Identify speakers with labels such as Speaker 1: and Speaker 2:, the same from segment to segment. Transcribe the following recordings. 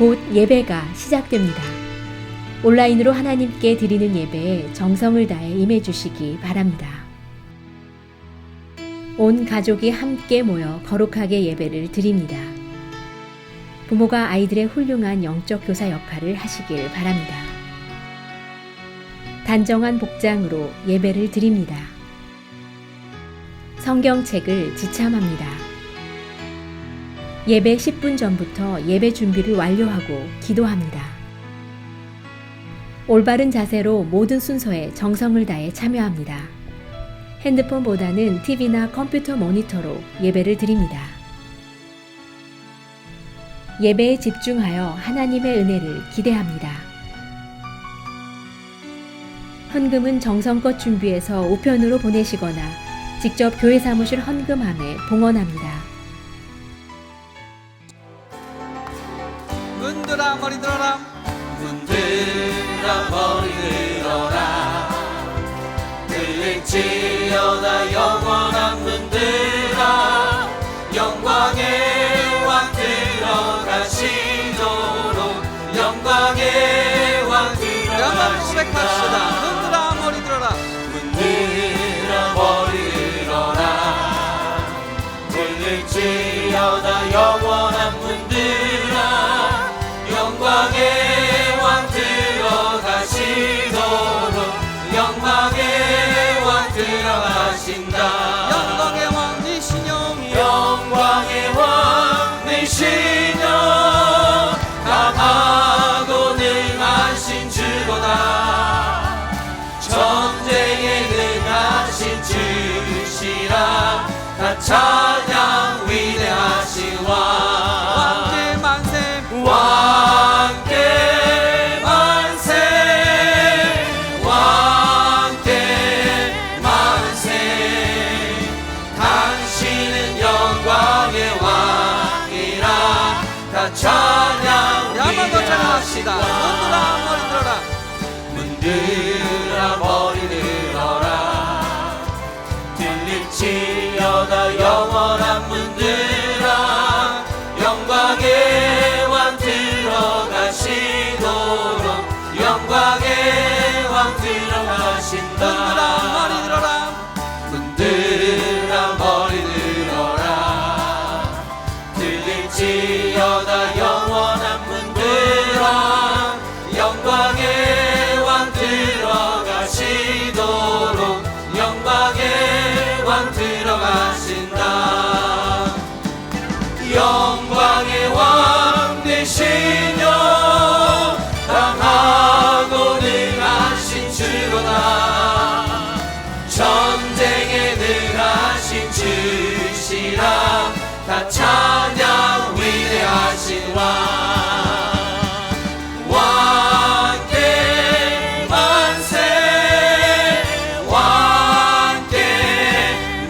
Speaker 1: 곧 예배가 시작됩니다. 온라인으로 하나님께 드리는 예배에 정성을 다해 임해 주시기 바랍니다. 온 가족이 함께 모여 거룩하게 예배를 드립니다. 부모가 아이들의 훌륭한 영적 교사 역할을 하시길 바랍니다. 단정한 복장으로 예배를 드립니다. 성경책을 지참합니다. 예배 10분 전부터 예배 준비를 완료하고 기도합니다. 올바른 자세로 모든 순서에 정성을 다해 참여합니다. 핸드폰보다는 TV나 컴퓨터 모니터로 예배를 드립니다. 예배에 집중하여 하나님의 은혜를 기대합니다. 헌금은 정성껏 준비해서 우편으로 보내시거나 직접 교회 사무실 헌금함에 봉헌합니다.
Speaker 2: 문들아 머리 들어라,
Speaker 3: 문들아 머리 들어라. 들릴지어다 영원한 문들아. 영광의 왕 들어가시도록. 영광의 왕
Speaker 2: 영광 고백합시다.
Speaker 3: 들어가시다.
Speaker 2: 문들아 머리 들어라,
Speaker 3: 문들아 머리 들어라. 들릴지어다 영원한 문들아. 영광의 왕 들어가시도록. 영광의 왕 들어가신다.
Speaker 2: 영광의 왕이시여,
Speaker 3: 영광의 왕이시여. 강하고 능하신 주로다. 전쟁에 능하신 주시라. 다 찬양 위대하신 왕.
Speaker 2: 왕께 만세,
Speaker 3: 왕께 만세. 왕께 만세. 당신은 영광의 왕이라. 다 찬양
Speaker 2: 야만 더
Speaker 3: 위대하신
Speaker 2: 찬양합시다.
Speaker 3: 왕.
Speaker 2: 문들아 머리 들어라,
Speaker 3: 문들아 머리 들어라. 들릴지어다 영원한 문들아. 영광의 왕 들어가시도록. 영광의 왕 들어가신다.
Speaker 2: 문들아 머리 들어라,
Speaker 3: 문들아 머리 들어라. 들릴지어다 영원한 문들아. 영광의 왕 들어가시도록. 영광의 왕 들어가신다. 영광의 왕 되시며 강하고 능하신 주로다. 전쟁에 능하신 주시라. 다 찬양 위대하신 왕. 왕께 만세. 왕께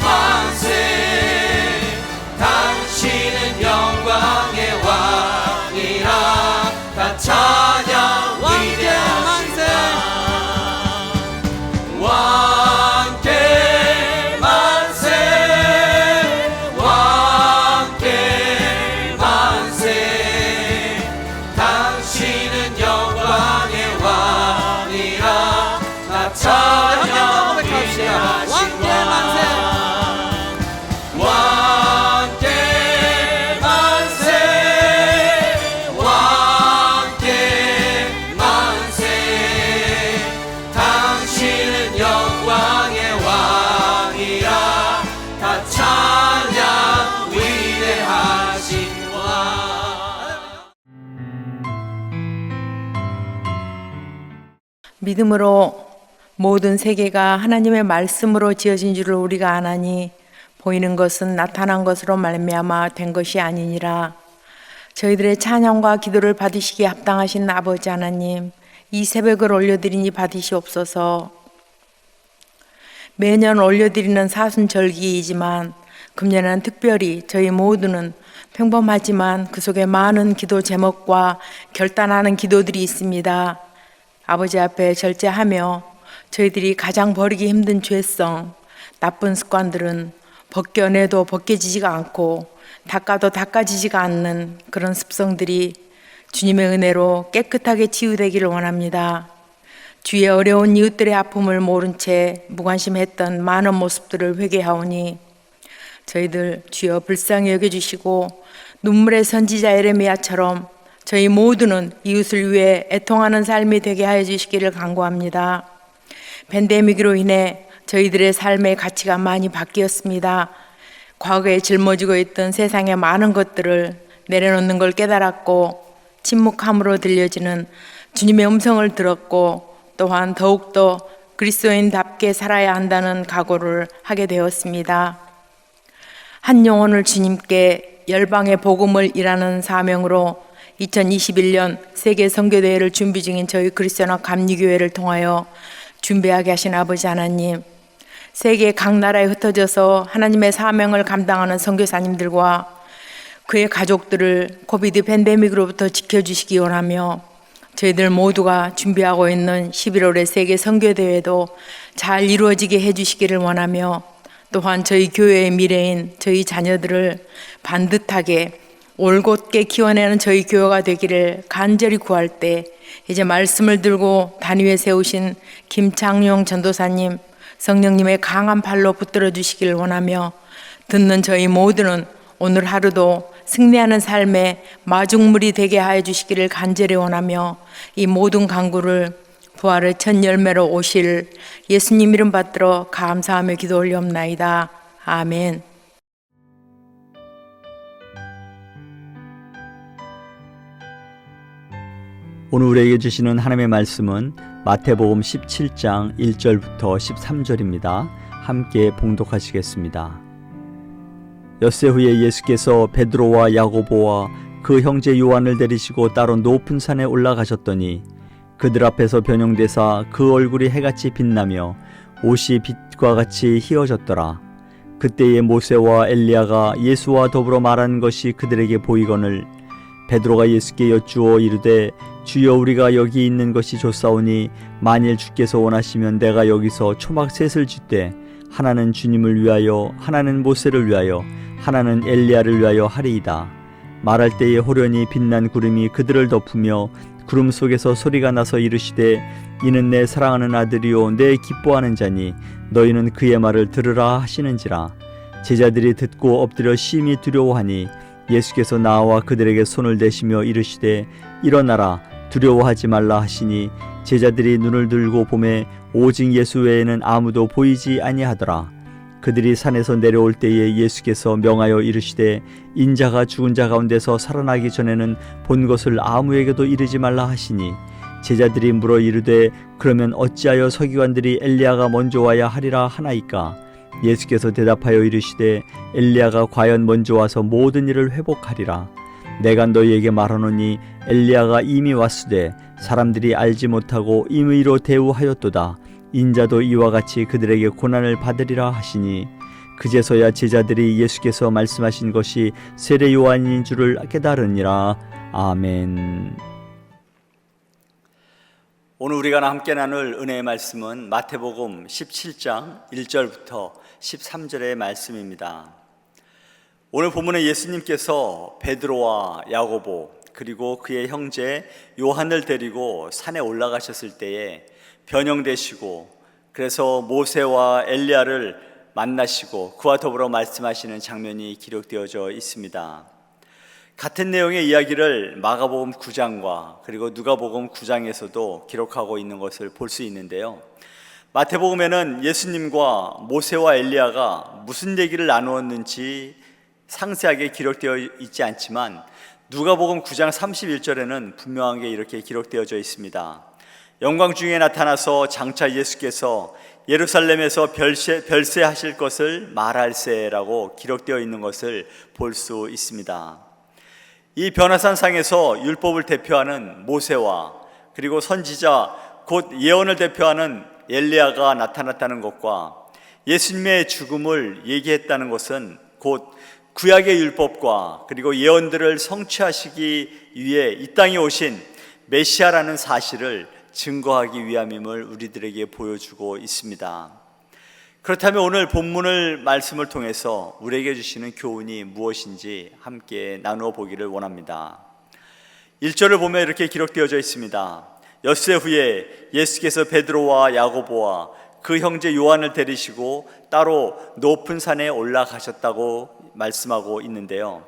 Speaker 3: 만세. 당신은 영광의 왕이라. 다 찬양
Speaker 2: 왕께
Speaker 3: 위대하신
Speaker 2: 만세.
Speaker 3: 왕께 만세. 왕께 만세. 당신은 영광의 왕이라. 다 찬양
Speaker 2: 고백합시다. 왕께 만세.
Speaker 3: 왕께 만세. 왕께 만세. 당신은 영광의 왕이라. 다 찬양 위대하신 왕.
Speaker 4: 믿음으로 모든 세계가 하나님의 말씀으로 지어진 줄을 우리가 아나니 보이는 것은 나타난 것으로 말미암아 된 것이 아니니라. 저희들의 찬양과 기도를 받으시기에 합당하신 아버지 하나님, 이 새벽을 올려드리니 받으시옵소서. 매년 올려드리는 사순절기이지만 금년은 특별히 저희 모두는 평범하지만 그 속에 많은 기도 제목과 결단하는 기도들이 있습니다. 아버지 앞에 절제하며 저희들이 가장 버리기 힘든 죄성, 나쁜 습관들은 벗겨내도 벗겨지지가 않고 닦아도 닦아지지가 않는 그런 습성들이 주님의 은혜로 깨끗하게 치유되기를 원합니다. 주의 어려운 이웃들의 아픔을 모른 채 무관심했던 많은 모습들을 회개하오니 저희들 주여 불쌍히 여겨주시고 눈물의 선지자 에레미야처럼 저희 모두는 이웃을 위해 애통하는 삶이 되게 하여 주시기를 간구합니다. 팬데믹으로 인해 저희들의 삶의 가치가 많이 바뀌었습니다. 과거에 짊어지고 있던 세상의 많은 것들을 내려놓는 걸 깨달았고 침묵함으로 들려지는 주님의 음성을 들었고 또한 더욱더 그리스도인답게 살아야 한다는 각오를 하게 되었습니다. 한 영혼을 주님께 열방의 복음을 일하는 사명으로 2021년 세계 선교대회를 준비 중인 저희 그리스도인학 감리교회를 통하여 준비하게 하신 아버지 하나님, 세계 각 나라에 흩어져서 하나님의 사명을 감당하는 선교사님들과 그의 가족들을 코비드 팬데믹으로부터 지켜주시기 원하며 저희들 모두가 준비하고 있는 11월의 세계 선교대회도 잘 이루어지게 해주시기를 원하며 또한 저희 교회의 미래인 저희 자녀들을 반듯하게 올곧게 키워내는 저희 교회가 되기를 간절히 구할 때 이제 말씀을 들고 단위에 세우신 김창룡 전도사님, 성령님의 강한 팔로 붙들어 주시기를 원하며 듣는 저희 모두는 오늘 하루도 승리하는 삶의 마중물이 되게 하여 주시기를 간절히 원하며 이 모든 간구를 부활의 첫 열매로 오실 예수님 이름 받들어 감사하며 기도 올리옵나이다. 아멘.
Speaker 5: 오늘 우리에게 주시는 하나님의 말씀은 마태복음 17장 1절부터 13절입니다. 함께 봉독하시겠습니다. 엿새 후에 예수께서 베드로와 야고보와 그 형제 요한을 데리시고 따로 높은 산에 올라가셨더니 그들 앞에서 변형되사 그 얼굴이 해같이 빛나며 옷이 빛과 같이 희어졌더라. 그때에 모세와 엘리야가 예수와 더불어 말한 것이 그들에게 보이거늘 베드로가 예수께 여쭈어 이르되 주여 우리가 여기 있는 것이 좋사오니 만일 주께서 원하시면 내가 여기서 초막 셋을 짓되 하나는 주님을 위하여 하나는 모세를 위하여 하나는 엘리야를 위하여 하리이다. 말할 때에 호련히 빛난 구름이 그들을 덮으며 구름 속에서 소리가 나서 이르시되 이는 내 사랑하는 아들이요 내 기뻐하는 자니 너희는 그의 말을 들으라 하시는지라. 제자들이 듣고 엎드려 심히 두려워하니 예수께서 나와 그들에게 손을 대시며 이르시되 일어나라 두려워하지 말라 하시니 제자들이 눈을 들고 보매 오직 예수 외에는 아무도 보이지 아니하더라. 그들이 산에서 내려올 때에 예수께서 명하여 이르시되 인자가 죽은 자 가운데서 살아나기 전에는 본 것을 아무에게도 이르지 말라 하시니 제자들이 물어 이르되 그러면 어찌하여 서기관들이 엘리야가 먼저 와야 하리라 하나이까. 예수께서 대답하여 이르시되 엘리야가 과연 먼저 와서 모든 일을 회복하리라. 내가 너희에게 말하노니 엘리야가 이미 왔으되 사람들이 알지 못하고 임의로 대우하였도다. 인자도 이와 같이 그들에게 고난을 받으리라 하시니 그제서야 제자들이 예수께서 말씀하신 것이 세례 요한인 줄을 깨달으니라. 아멘. 오늘 우리가 함께 나눌 은혜의 말씀은 마태복음 17장 1절부터 13절의 말씀입니다. 오늘 본문에 예수님께서 베드로와 야고보 그리고 그의 형제 요한을 데리고 산에 올라가셨을 때에 변형되시고 그래서 모세와 엘리야를 만나시고 그와 더불어 말씀하시는 장면이 기록되어져 있습니다. 같은 내용의 이야기를 마가복음 9장과 그리고 누가복음 9장에서도 기록하고 있는 것을 볼 수 있는데요. 마태복음에는 예수님과 모세와 엘리야가 무슨 얘기를 나누었는지 상세하게 기록되어 있지 않지만 누가복음 9장 31절에는 분명하게 이렇게 기록되어져 있습니다. 영광 중에 나타나서 장차 예수께서 예루살렘에서 별세하실 것을 말할세라고 기록되어 있는 것을 볼 수 있습니다. 이 변화산상에서 율법을 대표하는 모세와 그리고 선지자 곧 예언을 대표하는 엘리야가 나타났다는 것과 예수님의 죽음을 얘기했다는 것은 곧 구약의 율법과 그리고 예언들을 성취하시기 위해 이 땅에 오신 메시아라는 사실을 증거하기 위함임을 우리들에게 보여주고 있습니다. 그렇다면 오늘 본문을 말씀을 통해서 우리에게 주시는 교훈이 무엇인지 함께 나누어 보기를 원합니다. 1절을 보면 이렇게 기록되어져 있습니다. 엿새 후에 예수께서 베드로와 야고보와 그 형제 요한을 데리시고 따로 높은 산에 올라가셨다고 말씀하고 있는데요.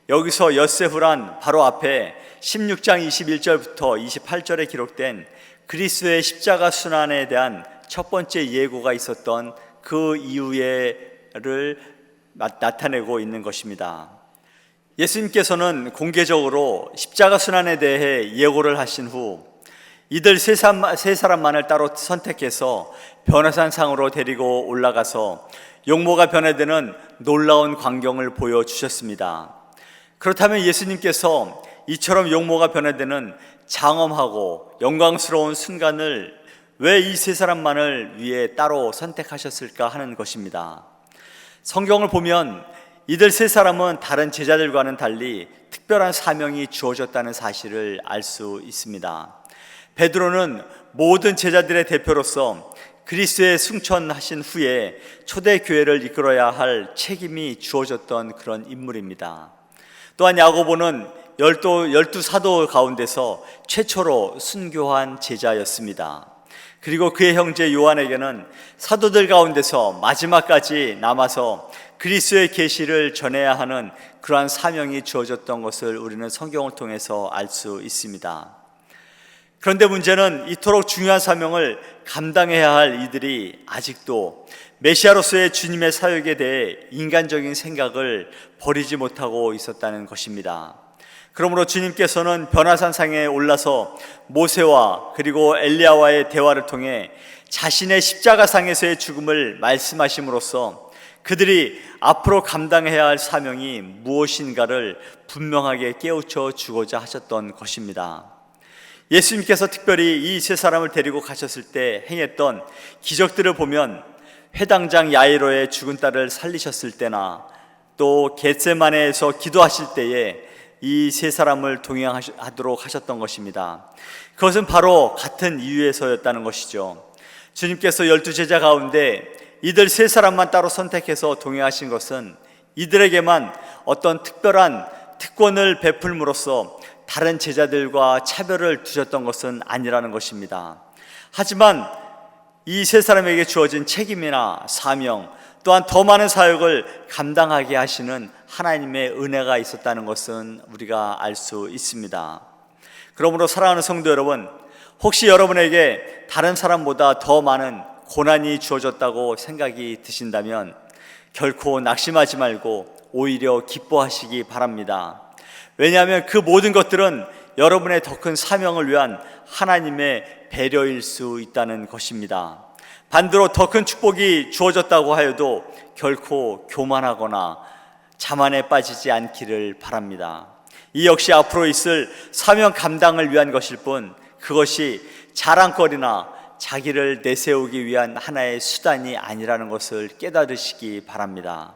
Speaker 5: 여기서 엿새 후란 바로 앞에 16장 21절부터 28절에 기록된 그리스도의 십자가 순환에 대한 첫 번째 예고가 있었던 그 이후에를 나타내고 있는 것입니다. 예수님께서는 공개적으로 십자가 순환에 대해 예고를 하신 후 이들 세 사람만을 따로 선택해서 변화산 상으로 데리고 올라가서 용모가 변화되는 놀라운 광경을 보여주셨습니다. 그렇다면 예수님께서 이처럼 용모가 변화되는 장엄하고 영광스러운 순간을 왜 이 세 사람만을 위해 따로 선택하셨을까 하는 것입니다. 성경을 보면 이들 세 사람은 다른 제자들과는 달리 특별한 사명이 주어졌다는 사실을 알 수 있습니다. 베드로는 모든 제자들의 대표로서 그리스도의 승천하신 후에 초대교회를 이끌어야 할 책임이 주어졌던 그런 인물입니다. 또한 야고보는 열두 사도 가운데서 최초로 순교한 제자였습니다. 그리고 그의 형제 요한에게는 사도들 가운데서 마지막까지 남아서 그리스도의 계시를 전해야 하는 그러한 사명이 주어졌던 것을 우리는 성경을 통해서 알 수 있습니다. 그런데 문제는 이토록 중요한 사명을 감당해야 할 이들이 아직도 메시아로서의 주님의 사역에 대해 인간적인 생각을 버리지 못하고 있었다는 것입니다. 그러므로 주님께서는 변화산상에 올라서 모세와 그리고 엘리야와의 대화를 통해 자신의 십자가상에서의 죽음을 말씀하심으로써 그들이 앞으로 감당해야 할 사명이 무엇인가를 분명하게 깨우쳐 주고자 하셨던 것입니다. 예수님께서 특별히 이 세 사람을 데리고 가셨을 때 행했던 기적들을 보면 회당장 야이로의 죽은 딸을 살리셨을 때나 또 겟세마네에서 기도하실 때에 이 세 사람을 동행하도록 하셨던 것입니다. 그것은 바로 같은 이유에서였다는 것이죠. 주님께서 12제자 가운데 이들 세 사람만 따로 선택해서 동행하신 것은 이들에게만 어떤 특별한 특권을 베풀므로써 다른 제자들과 차별을 두셨던 것은 아니라는 것입니다. 하지만 이 세 사람에게 주어진 책임이나 사명 또한 더 많은 사역을 감당하게 하시는 하나님의 은혜가 있었다는 것은 우리가 알 수 있습니다. 그러므로 사랑하는 성도 여러분, 혹시 여러분에게 다른 사람보다 더 많은 고난이 주어졌다고 생각이 드신다면 결코 낙심하지 말고 오히려 기뻐하시기 바랍니다. 왜냐하면 그 모든 것들은 여러분의 더 큰 사명을 위한 하나님의 배려일 수 있다는 것입니다. 반대로 더 큰 축복이 주어졌다고 하여도 결코 교만하거나 자만에 빠지지 않기를 바랍니다. 이 역시 앞으로 있을 사명 감당을 위한 것일 뿐 그것이 자랑거리나 자기를 내세우기 위한 하나의 수단이 아니라는 것을 깨달으시기 바랍니다.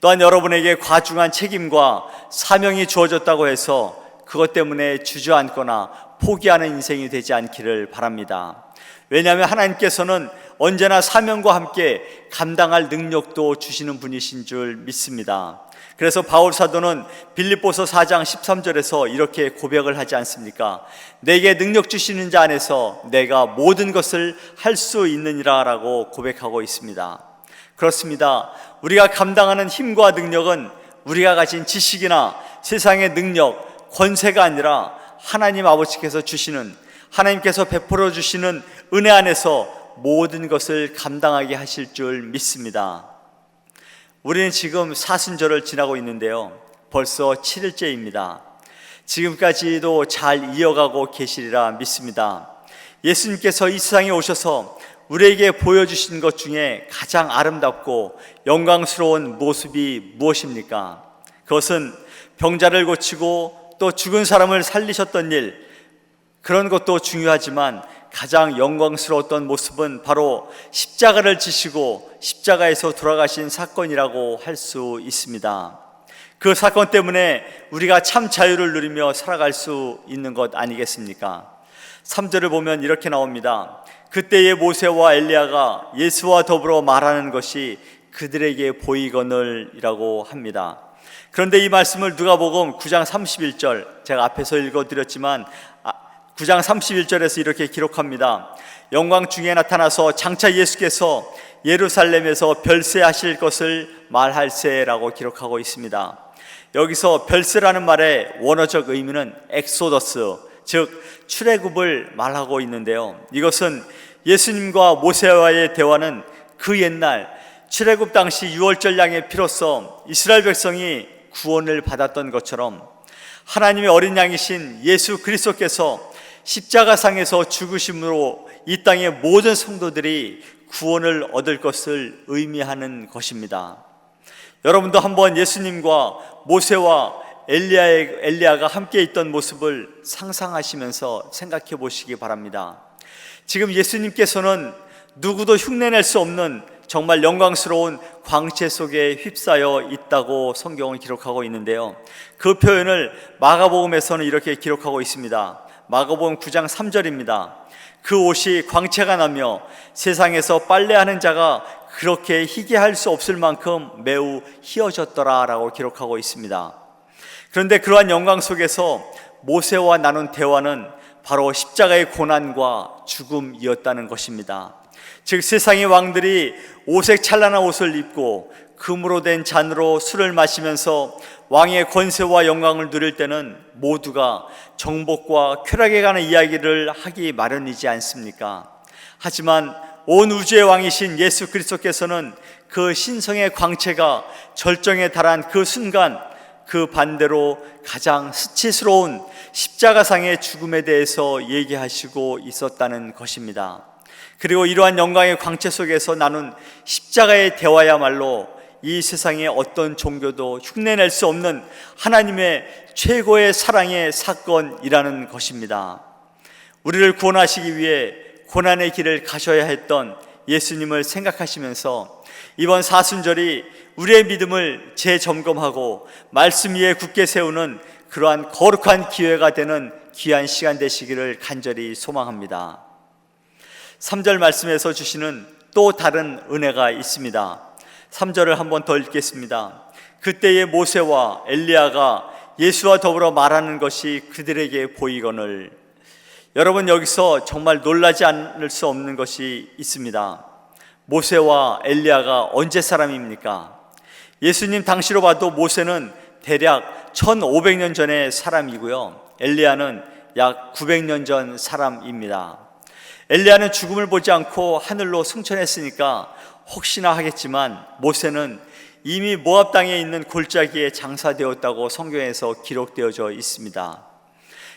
Speaker 5: 또한 여러분에게 과중한 책임과 사명이 주어졌다고 해서 그것 때문에 주저앉거나 포기하는 인생이 되지 않기를 바랍니다. 왜냐하면 하나님께서는 언제나 사명과 함께 감당할 능력도 주시는 분이신 줄 믿습니다. 그래서 바울 사도는 빌립보서 4장 13절에서 이렇게 고백을 하지 않습니까? 내게 능력 주시는 자 안에서 내가 모든 것을 할 수 있느니라 라고 고백하고 있습니다. 그렇습니다. 우리가 감당하는 힘과 능력은 우리가 가진 지식이나 세상의 능력, 권세가 아니라 하나님 아버지께서 주시는, 하나님께서 베풀어 주시는 은혜 안에서 모든 것을 감당하게 하실 줄 믿습니다. 우리는 지금 사순절을 지나고 있는데요, 벌써 7일째입니다. 지금까지도 잘 이어가고 계시리라 믿습니다. 예수님께서 이 세상에 오셔서 우리에게 보여주신 것 중에 가장 아름답고 영광스러운 모습이 무엇입니까? 그것은 병자를 고치고 또 죽은 사람을 살리셨던 일, 그런 것도 중요하지만 가장 영광스러웠던 모습은 바로 십자가를 지시고 십자가에서 돌아가신 사건이라고 할 수 있습니다. 그 사건 때문에 우리가 참 자유를 누리며 살아갈 수 있는 것 아니겠습니까? 3절을 보면 이렇게 나옵니다. 그때의 모세와 엘리야가 예수와 더불어 말하는 것이 그들에게 보이거늘이라고 합니다. 그런데 이 말씀을 누가복음 9장 31절, 제가 앞에서 읽어드렸지만 9장 31절에서 이렇게 기록합니다. 영광 중에 나타나서 장차 예수께서 예루살렘에서 별세하실 것을 말할세라고 기록하고 있습니다. 여기서 별세라는 말의 원어적 의미는 엑소더스, 즉 출애굽을 말하고 있는데요, 이것은 예수님과 모세와의 대화는 그 옛날 출애굽 당시 유월절 양의 피로써 이스라엘 백성이 구원을 받았던 것처럼 하나님의 어린 양이신 예수 그리스도께서 십자가상에서 죽으심으로 이 땅의 모든 성도들이 구원을 얻을 것을 의미하는 것입니다. 여러분도 한번 예수님과 모세와 엘리야가 함께 있던 모습을 상상하시면서 생각해 보시기 바랍니다. 지금 예수님께서는 누구도 흉내낼 수 없는 정말 영광스러운 광채 속에 휩싸여 있다고 성경은 기록하고 있는데요, 그 표현을 마가복음에서는 이렇게 기록하고 있습니다. 마가복음 9장 3절입니다. 그 옷이 광채가 나며 세상에서 빨래하는 자가 그렇게 희게 할 수 없을 만큼 매우 희어졌더라 라고 기록하고 있습니다. 그런데 그러한 영광 속에서 모세와 나눈 대화는 바로 십자가의 고난과 죽음이었다는 것입니다. 즉 세상의 왕들이 오색 찬란한 옷을 입고 금으로 된 잔으로 술을 마시면서 왕의 권세와 영광을 누릴 때는 모두가 정복과 쾌락에 관한 이야기를 하기 마련이지 않습니까? 하지만 온 우주의 왕이신 예수 그리스도께서는 그 신성의 광채가 절정에 달한 그 순간, 그 반대로 가장 수치스러운 십자가상의 죽음에 대해서 얘기하시고 있었다는 것입니다. 그리고 이러한 영광의 광채 속에서 나눈 십자가의 대화야말로 이 세상의 어떤 종교도 흉내낼 수 없는 하나님의 최고의 사랑의 사건이라는 것입니다. 우리를 구원하시기 위해 고난의 길을 가셔야 했던 예수님을 생각하시면서 이번 사순절이 우리의 믿음을 재점검하고 말씀 위에 굳게 세우는 그러한 거룩한 기회가 되는 귀한 시간 되시기를 간절히 소망합니다. 3절 말씀에서 주시는 또 다른 은혜가 있습니다. 3절을 한번 더 읽겠습니다. 그때의 모세와 엘리야가 예수와 더불어 말하는 것이 그들에게 보이거늘. 여러분, 여기서 정말 놀라지 않을 수 없는 것이 있습니다. 모세와 엘리야가 언제 사람입니까? 예수님 당시로 봐도 모세는 대략 1500년 전의 사람이고요, 엘리야는 약 900년 전 사람입니다. 엘리야는 죽음을 보지 않고 하늘로 승천했으니까 혹시나 하겠지만 모세는 이미 모압 땅에 있는 골짜기에 장사되었다고 성경에서 기록되어져 있습니다.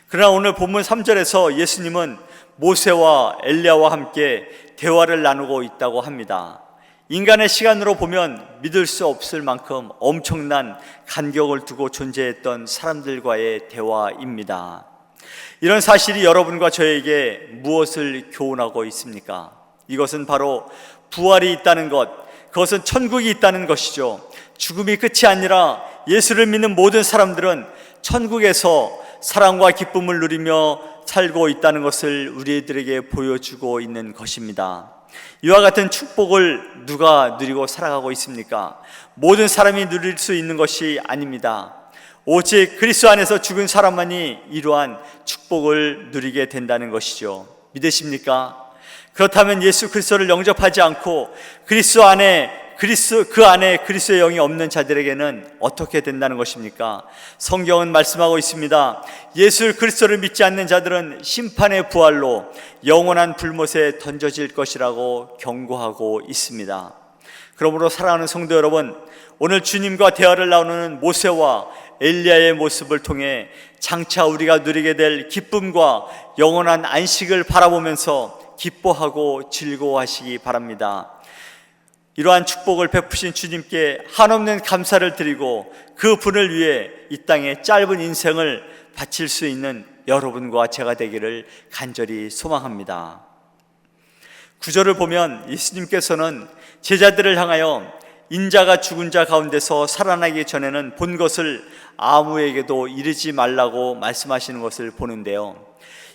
Speaker 5: 그러나 오늘 본문 3절에서 예수님은 모세와 엘리야와 함께 대화를 나누고 있다고 합니다. 인간의 시간으로 보면 믿을 수 없을 만큼 엄청난 간격을 두고 존재했던 사람들과의 대화입니다. 이런 사실이 여러분과 저에게 무엇을 교훈하고 있습니까? 이것은 바로 부활이 있다는 것, 그것은 천국이 있다는 것이죠. 죽음이 끝이 아니라 예수를 믿는 모든 사람들은 천국에서 사랑과 기쁨을 누리며 살고 있다는 것을 우리들에게 보여주고 있는 것입니다. 이와 같은 축복을 누가 누리고 살아가고 있습니까? 모든 사람이 누릴 수 있는 것이 아닙니다. 오직 그리스도 안에서 죽은 사람만이 이러한 축복을 누리게 된다는 것이죠. 믿으십니까? 그렇다면 예수 그리스도를 영접하지 않고 그리스도 안에 그리스도의 영이 없는 자들에게는 어떻게 된다는 것입니까? 성경은 말씀하고 있습니다. 예수 그리스도를 믿지 않는 자들은 심판의 부활로 영원한 불못에 던져질 것이라고 경고하고 있습니다. 그러므로 사랑하는 성도 여러분, 오늘 주님과 대화를 나누는 모세와 엘리야의 모습을 통해 장차 우리가 누리게 될 기쁨과 영원한 안식을 바라보면서 기뻐하고 즐거워하시기 바랍니다. 이러한 축복을 베푸신 주님께 한없는 감사를 드리고 그 분을 위해 이 땅에 짧은 인생을 바칠 수 있는 여러분과 제가 되기를 간절히 소망합니다. 9절을 보면 예수님께서는 제자들을 향하여 인자가 죽은 자 가운데서 살아나기 전에는 본 것을 아무에게도 이르지 말라고 말씀하시는 것을 보는데요,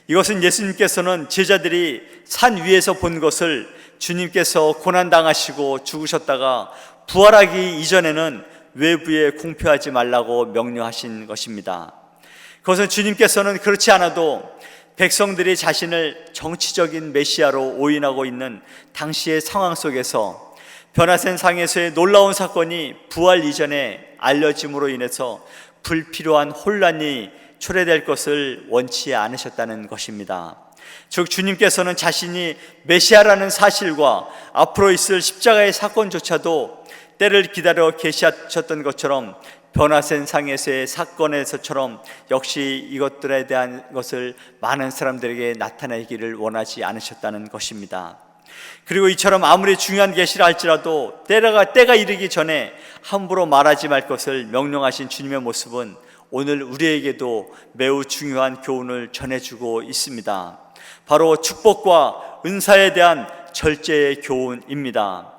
Speaker 5: 이것은 예수님께서는 제자들이 산 위에서 본 것을 주님께서 고난당하시고 죽으셨다가 부활하기 이전에는 외부에 공표하지 말라고 명령하신 것입니다. 그것은 주님께서는 그렇지 않아도 백성들이 자신을 정치적인 메시아로 오인하고 있는 당시의 상황 속에서 변화된 상에서의 놀라운 사건이 부활 이전에 알려짐으로 인해서 불필요한 혼란이 초래될 것을 원치 않으셨다는 것입니다. 즉 주님께서는 자신이 메시아라는 사실과 앞으로 있을 십자가의 사건조차도 때를 기다려 계시하셨던 것처럼 변화된 상에서의 사건에서처럼 역시 이것들에 대한 것을 많은 사람들에게 나타내기를 원하지 않으셨다는 것입니다. 그리고 이처럼 아무리 중요한 계시라 할지라도 때가 이르기 전에 함부로 말하지 말 것을 명령하신 주님의 모습은 오늘 우리에게도 매우 중요한 교훈을 전해주고 있습니다. 바로 축복과 은사에 대한 절제의 교훈입니다.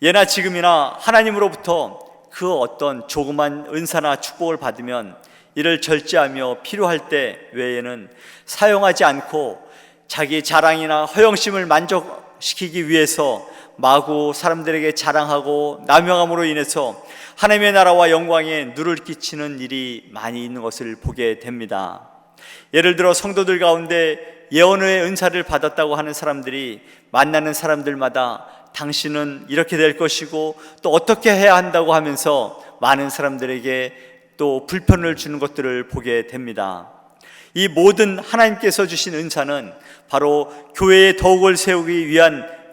Speaker 5: 예나 지금이나 하나님으로부터 그 어떤 조그만 은사나 축복을 받으면 이를 절제하며 필요할 때 외에는 사용하지 않고 자기 자랑이나 허영심을 만족시키기 위해서 마구 사람들에게 자랑하고 남용함으로 인해서 하나님의 나라와 영광에 누를 끼치는 일이 많이 있는 것을 보게 됩니다. 예를 들어 성도들 가운데 예언의 은사를 받았다고 하는 사람들이 만나는 사람들마다 당신은 이렇게 될 것이고 또 어떻게 해야 한다고 하면서 많은 사람들에게 또 불편을 주는 것들을 보게 됩니다. 이 모든 하나님께서 주신 은사는 바로 교회의 덕을 세우기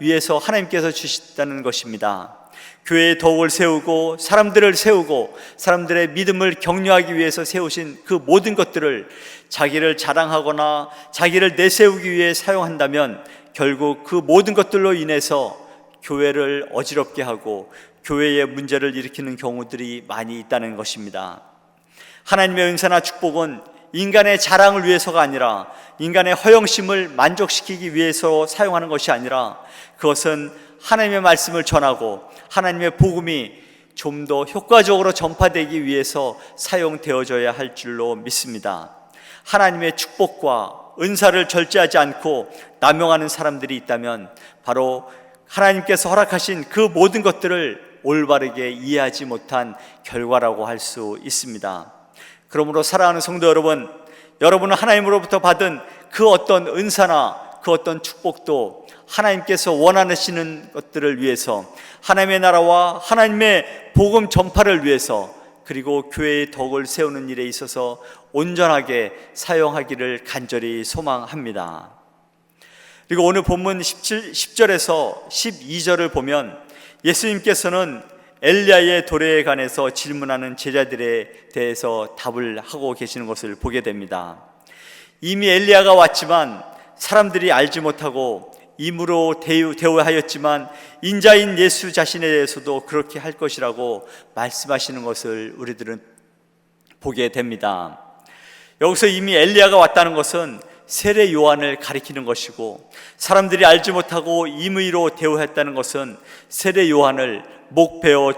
Speaker 5: 위해서 하나님께서 주셨다는 것입니다. 교회의 덕을 세우고 사람들을 세우고 사람들의 믿음을 격려하기 위해서 세우신 그 모든 것들을 자기를 자랑하거나 자기를 내세우기 위해 사용한다면 결국 그 모든 것들로 인해서 교회를 어지럽게 하고 교회에 문제를 일으키는 경우들이 많이 있다는 것입니다. 하나님의 은사나 축복은 인간의 자랑을 위해서가 아니라 인간의 허영심을 만족시키기 위해서 사용하는 것이 아니라 그것은 하나님의 말씀을 전하고 하나님의 복음이 좀 더 효과적으로 전파되기 위해서 사용되어져야 할 줄로 믿습니다. 하나님의 축복과 은사를 절제하지 않고 남용하는 사람들이 있다면 바로 하나님께서 허락하신 그 모든 것들을 올바르게 이해하지 못한 결과라고 할 수 있습니다. 그러므로 사랑하는 성도 여러분, 여러분은 하나님으로부터 받은 그 어떤 은사나 그 어떤 축복도 하나님께서 원하시는 것들을 위해서 하나님의 나라와 하나님의 복음 전파를 위해서 그리고 교회의 덕을 세우는 일에 있어서 온전하게 사용하기를 간절히 소망합니다. 그리고 오늘 본문 10절에서 12절을 보면 예수님께서는 엘리야의 도래에 관해서 질문하는 제자들에 대해서 답을 하고 계시는 것을 보게 됩니다. 이미 엘리야가 왔지만 사람들이 알지 못하고 임으로 대우하였지만 인자인 예수 자신에 대해서도 그렇게 할 것이라고 말씀하시는 것을 우리들은 보게 됩니다. 여기서 이미 엘리야가 왔다는 것은 세례 요한을 가리키는 것이고 사람들이 알지 못하고 임의로 대우했다는 것은 세례 요한을 목베어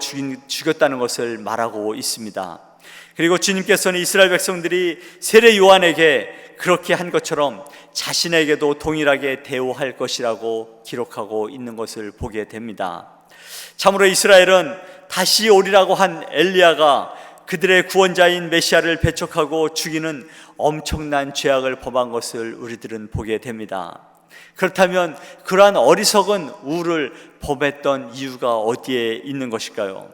Speaker 5: 죽였다는 것을 말하고 있습니다. 그리고 주님께서는 이스라엘 백성들이 세례 요한에게 그렇게 한 것처럼 자신에게도 동일하게 대우할 것이라고 기록하고 있는 것을 보게 됩니다. 참으로 이스라엘은 다시 오리라고 한 엘리야가 그들의 구원자인 메시아를 배척하고 죽이는 엄청난 죄악을 범한 것을 우리들은 보게 됩니다. 그렇다면 그러한 어리석은 우를 범했던 이유가 어디에 있는 것일까요?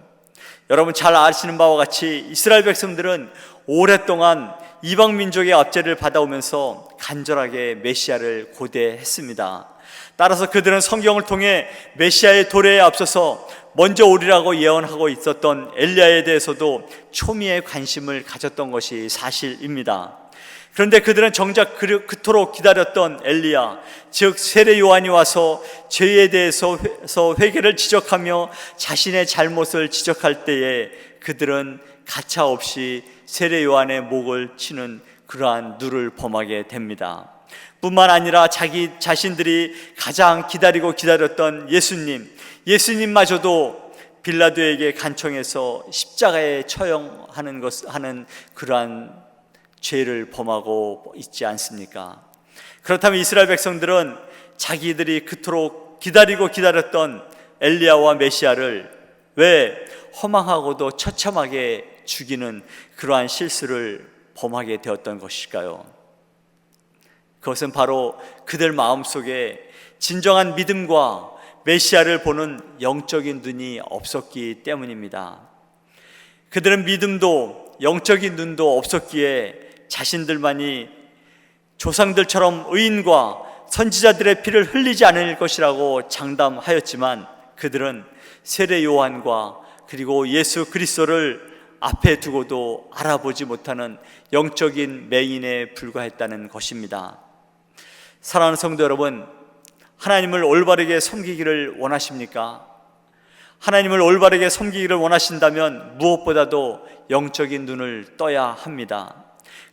Speaker 5: 여러분 잘 아시는 바와 같이 이스라엘 백성들은 오랫동안 이방 민족의 압제를 받아오면서 간절하게 메시아를 고대했습니다. 따라서 그들은 성경을 통해 메시아의 도래에 앞서서 먼저 오리라고 예언하고 있었던 엘리야에 대해서도 초미의 관심을 가졌던 것이 사실입니다. 그런데 그들은 정작 그토록 기다렸던 엘리야, 즉 세례 요한이 와서 죄에 대해서 회개를 지적하며 자신의 잘못을 지적할 때에 그들은 가차없이 세례 요한의 목을 치는 그러한 누를 범하게 됩니다. 뿐만 아니라 자기 자신들이 가장 기다렸던 예수님마저도 빌라도에게 간청해서 십자가에 처형하는 그러한 죄를 범하고 있지 않습니까? 그렇다면 이스라엘 백성들은 자기들이 그토록 기다렸던 엘리야와 메시아를 왜 허망하고도 처참하게 죽이는 그러한 실수를 범하게 되었던 것일까요? 그것은 바로 그들 마음속에 진정한 믿음과 메시아를 보는 영적인 눈이 없었기 때문입니다. 그들은 믿음도 영적인 눈도 없었기에 자신들만이 조상들처럼 의인과 선지자들의 피를 흘리지 않을 것이라고 장담하였지만 그들은 세례 요한과 그리고 예수 그리스도를 앞에 두고도 알아보지 못하는 영적인 맹인에 불과했다는 것입니다. 사랑하는 성도 여러분, 하나님을 올바르게 섬기기를 원하십니까? 하나님을 올바르게 섬기기를 원하신다면 무엇보다도 영적인 눈을 떠야 합니다.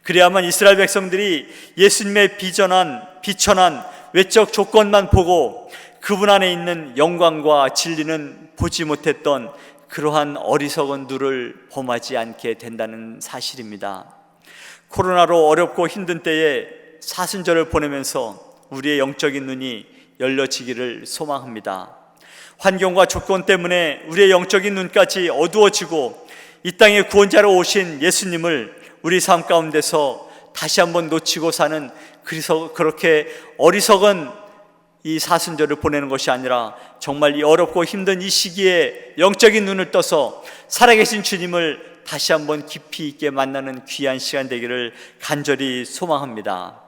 Speaker 5: 그래야만 이스라엘 백성들이 예수님의 비천한 외적 조건만 보고 그분 안에 있는 영광과 진리는 보지 못했던 그러한 어리석은 눈을 범하지 않게 된다는 사실입니다. 코로나로 어렵고 힘든 때에 사순절을 보내면서 우리의 영적인 눈이 열려지기를 소망합니다. 환경과 조건 때문에 우리의 영적인 눈까지 어두워지고 이 땅에 구원자로 오신 예수님을 우리 삶 가운데서 다시 한번 놓치고 사는 그렇게 어리석은 이 사순절을 보내는 것이 아니라 정말 이 어렵고 힘든 이 시기에 영적인 눈을 떠서 살아계신 주님을 다시 한번 깊이 있게 만나는 귀한 시간 되기를 간절히 소망합니다.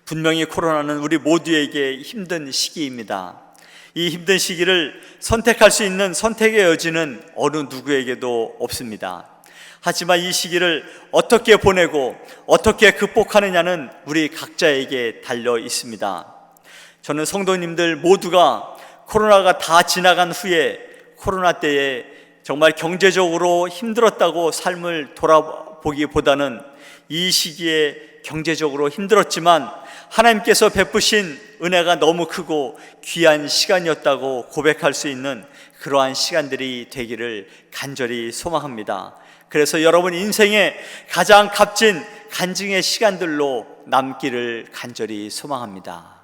Speaker 5: 분명히 코로나는 우리 모두에게 힘든 시기입니다. 이 힘든 시기를 선택할 수 있는 선택의 여지는 어느 누구에게도 없습니다. 하지만 이 시기를 어떻게 보내고 어떻게 극복하느냐는 우리 각자에게 달려 있습니다. 저는 성도님들 모두가 코로나가 다 지나간 후에 코로나 때에 정말 경제적으로 힘들었다고 삶을 돌아보기보다는 이 시기에 경제적으로 힘들었지만 하나님께서 베푸신 은혜가 너무 크고 귀한 시간이었다고 고백할 수 있는 그러한 시간들이 되기를 간절히 소망합니다. 그래서 여러분 인생의 가장 값진 간증의 시간들로 남기를 간절히 소망합니다.